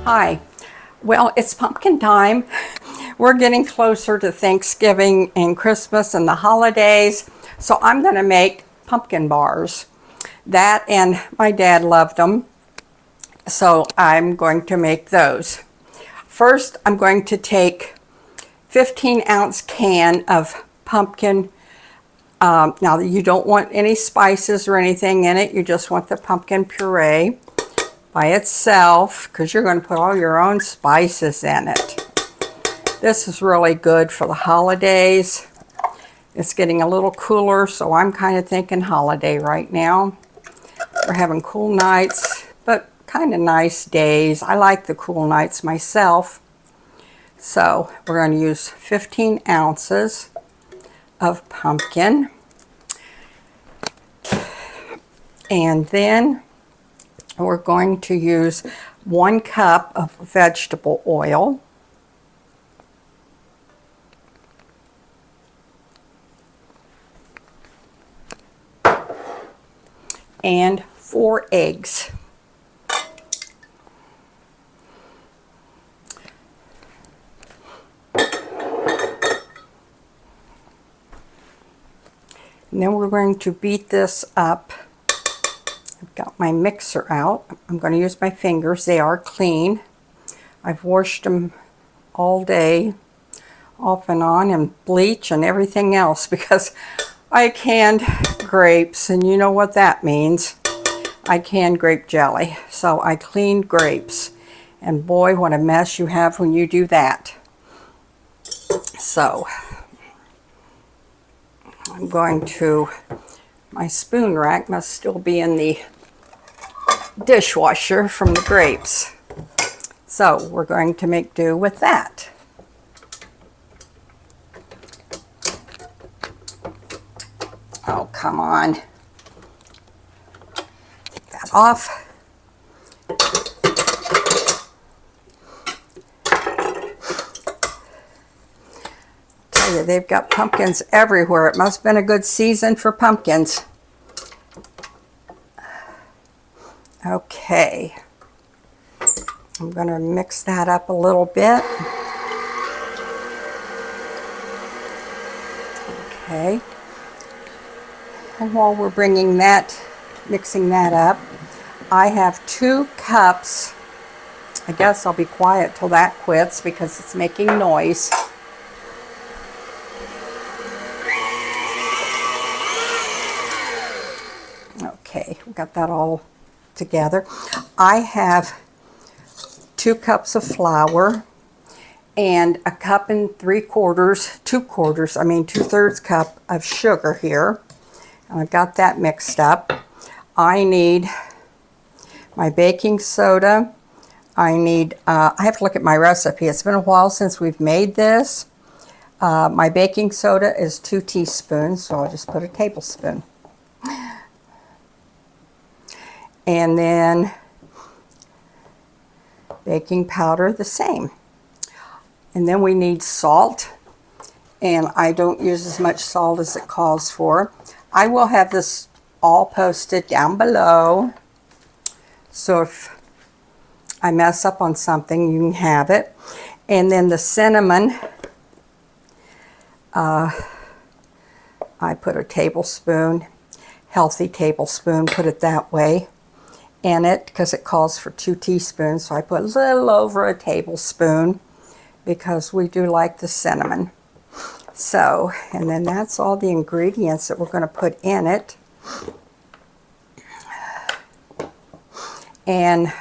Hi. Well, it's pumpkin time. We're getting closer to Thanksgiving and Christmas and the holidays, so I'm going to make pumpkin bars. That, and my dad loved them, so I'm going to make those. First, I'm going to take 15-ounce can of pumpkin. Now, you don't want any spices or anything in it. You just want the pumpkin puree by itself, because you're going to put all your own spices in it. This is really good for the holidays. It's getting a little cooler, so I'm kind of thinking holiday right now. We're having cool nights, but kind of nice days. I like the cool nights myself. So we're going to use 15 ounces of pumpkin. And then we're going to use 1 cup of vegetable oil. And 4 eggs. And then we're going to beat this up. I've got my mixer out. I'm going to use my fingers. They are clean. I've washed them all day, off and on, and bleach and everything else, because I canned grapes, and you know what that means. I canned grape jelly. So I cleaned grapes. And boy, what a mess you have when you do that. So I'm going to, my spoon rack must still be in the dishwasher from the grapes. So we're going to make do with that. Oh, come on. Take that off. Tell you, they've got pumpkins everywhere. It must have been a good season for pumpkins. Okay. I'm going to mix that up a little bit. Okay. And while we're mixing that up, I have 2 cups. I guess I'll be quiet till that quits because it's making noise. Okay, we got that all together. I have 2 cups of flour and 1 3/4, 2/3 cup of sugar here. And I've got that mixed up. I need my baking soda. I have to look at my recipe. It's been a while since we've made this. My baking soda is 2 teaspoons, so I'll just put a tablespoon. And then baking powder, the same. And then we need salt. And I don't use as much salt as it calls for. I will have this all posted down below. So if I mess up on something, you can have it. And then the cinnamon, I put a tablespoon, healthy tablespoon, put it that way, in it, because it calls for 2 teaspoons. So I put a little over a tablespoon because we do like the cinnamon. So, and then that's all the ingredients that we're going to put in it. And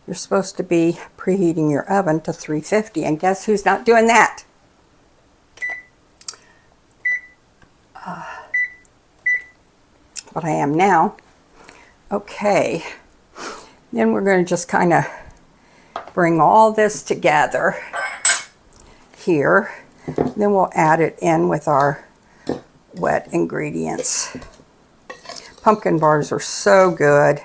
you're supposed to be preheating your oven to 350. And guess who's not doing that? But I am now. Okay. Then we're going to just kind of bring all this together here. Then we'll add it in with our wet ingredients. Pumpkin bars are so good.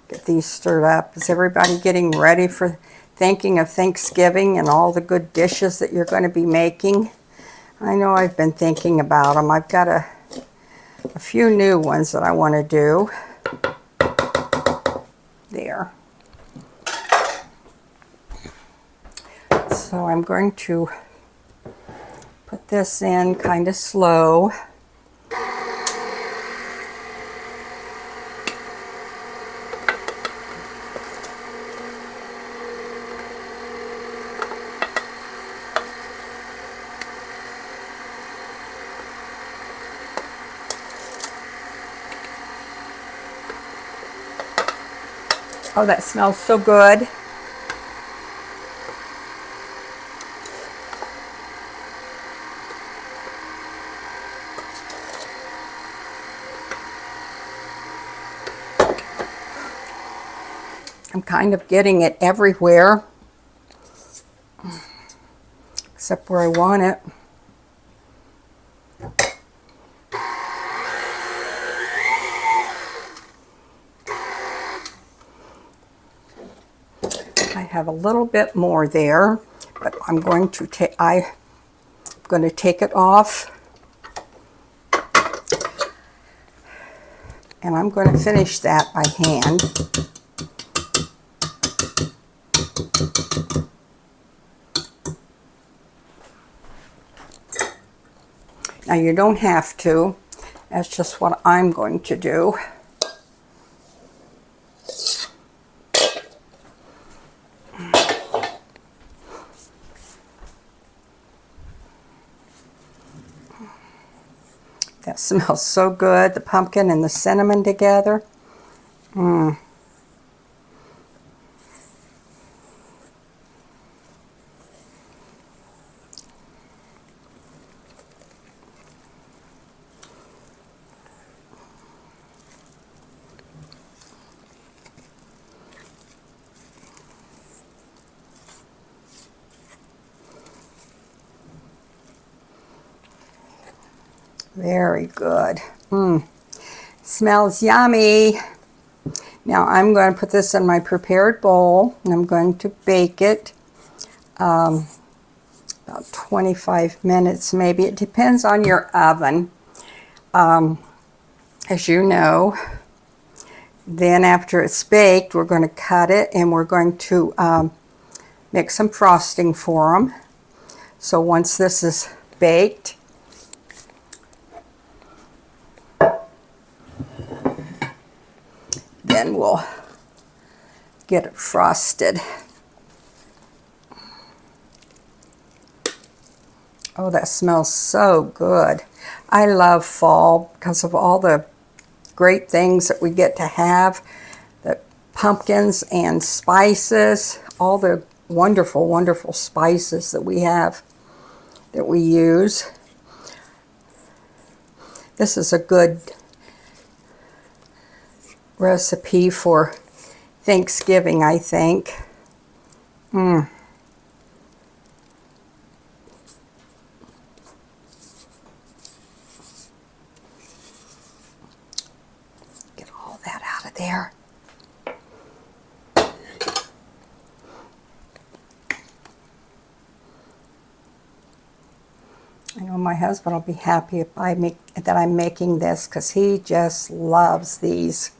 Get these stirred up. Is everybody getting ready for thinking of Thanksgiving and all the good dishes that you're going to be making? I know I've been thinking about them. I've got a few new ones that I want to do. there. So I'm going to put this in kind of slow. Oh, that smells so good. I'm kind of getting it everywhere, except where I want it. I have a little bit more there, but I'm going to take it off, and I'm going to finish that by hand. Now you don't have to, that's just what I'm going to do. That smells so good, the pumpkin and the cinnamon together. Very good. Smells yummy. Now I'm going to put this in my prepared bowl, and I'm going to bake it about 25 minutes maybe. It depends on your oven, as you know. Then after it's baked, we're going to cut it, and we're going to make some frosting for them. So once this is baked, then we'll get it frosted. Oh, that smells so good. I love fall because of all the great things that we get to have. The pumpkins and spices, all the wonderful, wonderful spices that we have, that we use. This is a good recipe for Thanksgiving, I think. Get all that out of there. I know my husband will be happy if that I'm making this, because he just loves these.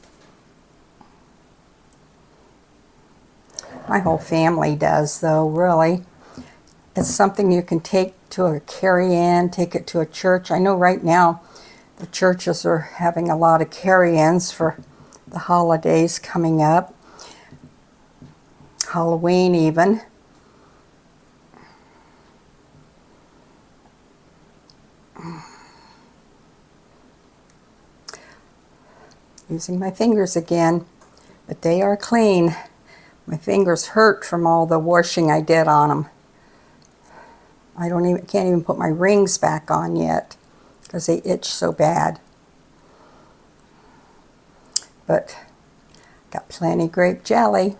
My whole family does, though, really. It's something you can take to a carry-in, take it to a church. I know right now the churches are having a lot of carry-ins for the holidays coming up. Halloween even. Using my fingers again, but they are clean. My fingers hurt from all the washing I did on them. I can't even put my rings back on yet because they itch so bad. But got plenty grape jelly.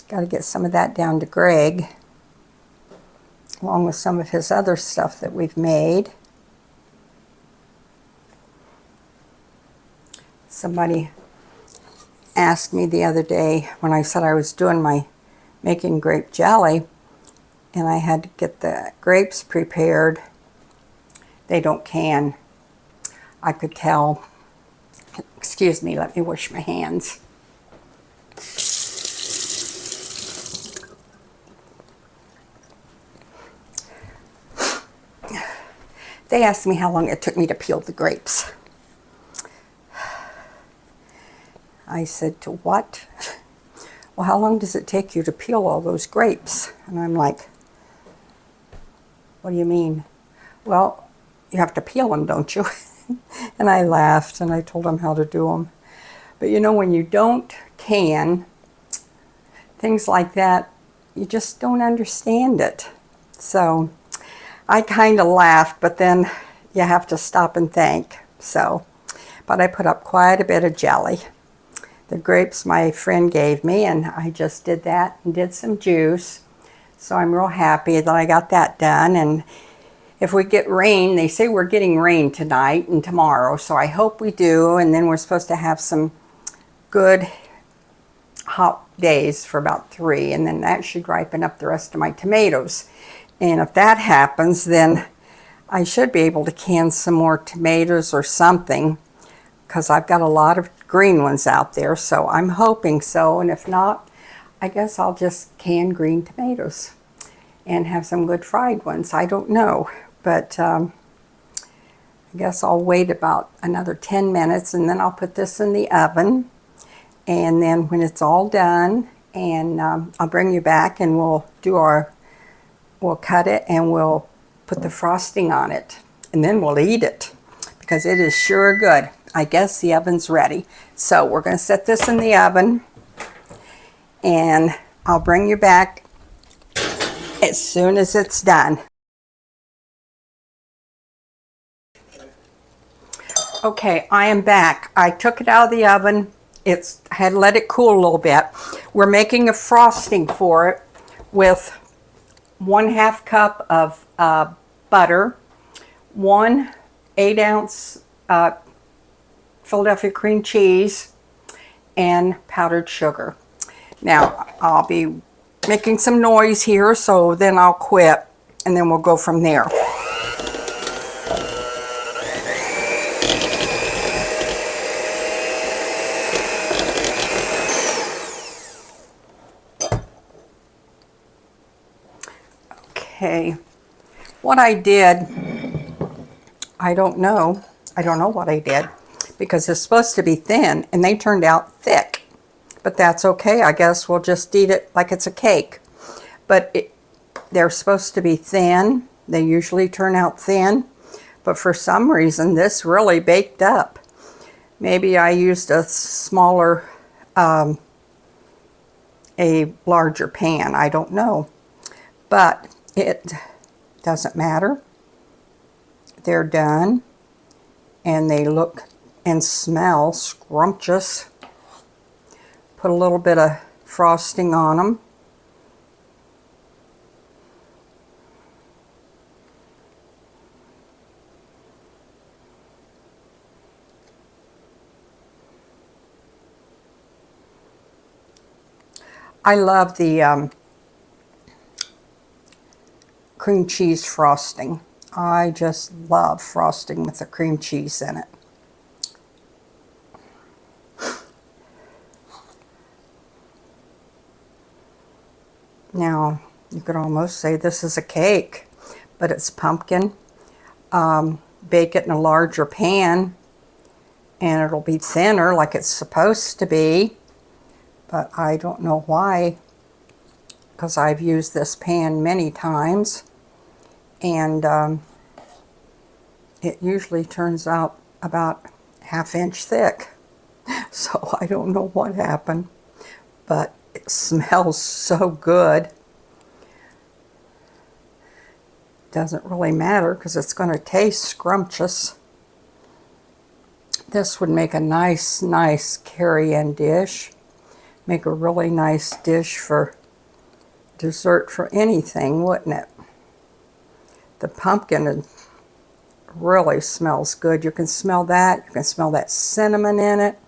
Got to get some of that down to Greg, along with some of his other stuff that we've made. Somebody asked me the other day when I said I was making grape jelly, and I had to get the grapes prepared. They don't can. I could tell. Excuse me, let me wash my hands. They asked me how long it took me to peel the grapes. I said, to what? Well, how long does it take you to peel all those grapes? And I'm like, what do you mean? Well, you have to peel them, don't you? And I laughed and I told them how to do them. But you know, when you don't can, things like that, you just don't understand it. So I kind of laughed, but then you have to stop and think. So, but I put up quite a bit of jelly. The grapes my friend gave me, and I just did that and did some juice. So I'm real happy that I got that done. And if we get rain, they say we're getting rain tonight and tomorrow, so I hope we do. And then we're supposed to have some good hot days for about 3, and then that should ripen up the rest of my tomatoes. And if that happens, then I should be able to can some more tomatoes or something, because I've got a lot of green ones out there, so I'm hoping so. And if not, I guess I'll just can green tomatoes and have some good fried ones. I don't know, but I guess I'll wait about another 10 minutes and then I'll put this in the oven. And then when it's all done, and I'll bring you back and we'll cut it and we'll put the frosting on it. And then we'll eat it, because it is sure good. I guess the oven's ready. So we're going to set this in the oven, and I'll bring you back as soon as it's done. Okay, I am back. I took it out of the oven. I had let it cool a little bit. We're making a frosting for it with 1/2 cup of butter, 1 8-ounce Philadelphia cream cheese, and powdered sugar. Now, I'll be making some noise here, so then I'll quit, and then we'll go from there. Okay, what I did, I don't know what I did, because it's supposed to be thin and they turned out thick, but that's okay. I guess we'll just eat it like it's a cake. But they're supposed to be thin. They usually turn out thin, but for some reason this really baked up. Maybe I used a smaller, a larger pan, I don't know. But it doesn't matter. They're done, and they look and smell scrumptious. Put a little bit of frosting on them. I love the cream cheese frosting. I just love frosting with the cream cheese in it. Now, you could almost say this is a cake, but it's pumpkin. Bake it in a larger pan, and it'll be thinner like it's supposed to be. But I don't know why, because I've used this pan many times, and it usually turns out about 1/2 inch thick. So I don't know what happened, but it smells so good. Doesn't really matter because it's going to taste scrumptious. This would make a nice carry-in dish. Make a really nice dish for dessert for anything, wouldn't it? The pumpkin really smells good. You can smell that. You can smell that cinnamon in it.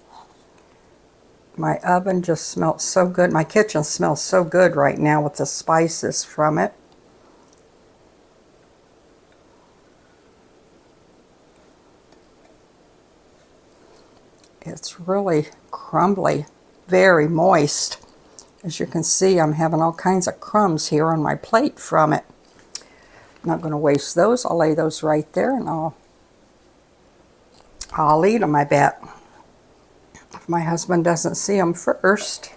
My oven just smells so good. My kitchen smells so good right now with the spices from it. It's really crumbly, very moist. As you can see, I'm having all kinds of crumbs here on my plate from it. I'm not going to waste those. I'll lay those right there, and I'll eat them, I bet. If my husband doesn't see them first.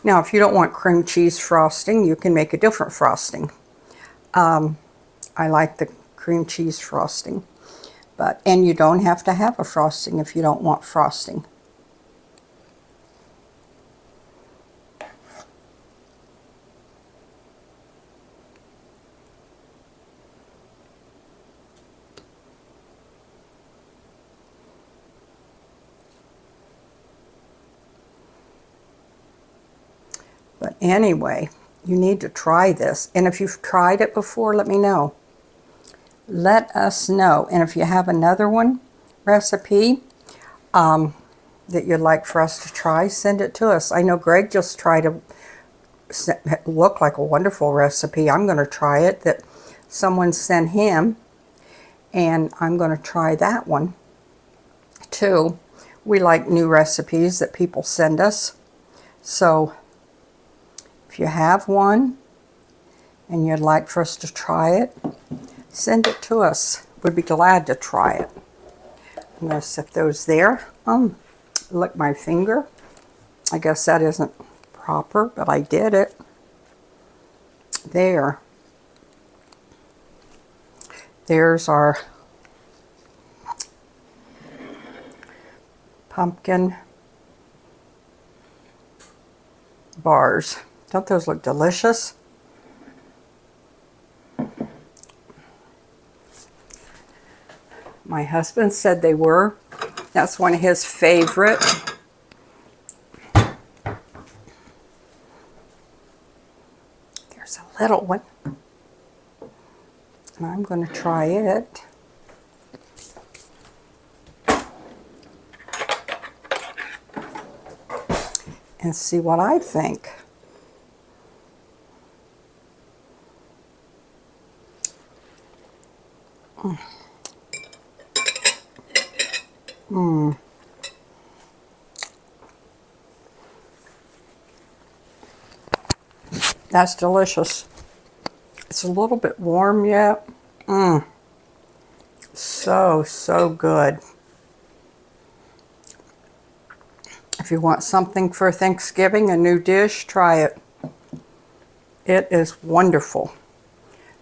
Now, if you don't want cream cheese frosting, you can make a different frosting. I like the cream cheese frosting. And you don't have to have a frosting if you don't want frosting. But anyway, you need to try this. And if you've tried it before, let me know. Let us know. And if you have another recipe that you'd like for us to try, send it to us. I know Greg just tried it looked like a wonderful recipe. I'm going to try it that someone sent him, and I'm going to try that one too. We like new recipes that people send us. So if you have one and you'd like for us to try it, send it to us. We'd be glad to try it. I'm going to set those there. Lick my finger. I guess that isn't proper, but I did it. There. There's our pumpkin bars. Don't those look delicious? My husband said they were. That's one of his favorite. There's a little one. And I'm going to try it. And see what I think. That's delicious. It's a little bit warm yet. So good. If you want something for Thanksgiving, a new dish, try it. It is wonderful.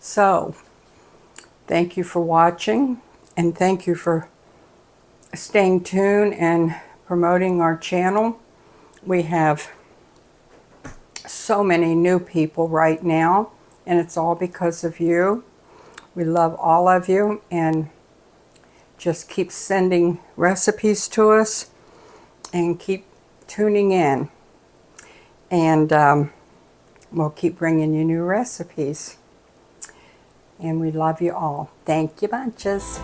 So, thank you for watching, and thank you for staying tuned and promoting our channel. We have so many new people right now, and it's all because of you. We love all of you, and just keep sending recipes to us and keep tuning in, and we'll keep bringing you new recipes. And we love you all. Thank you bunches.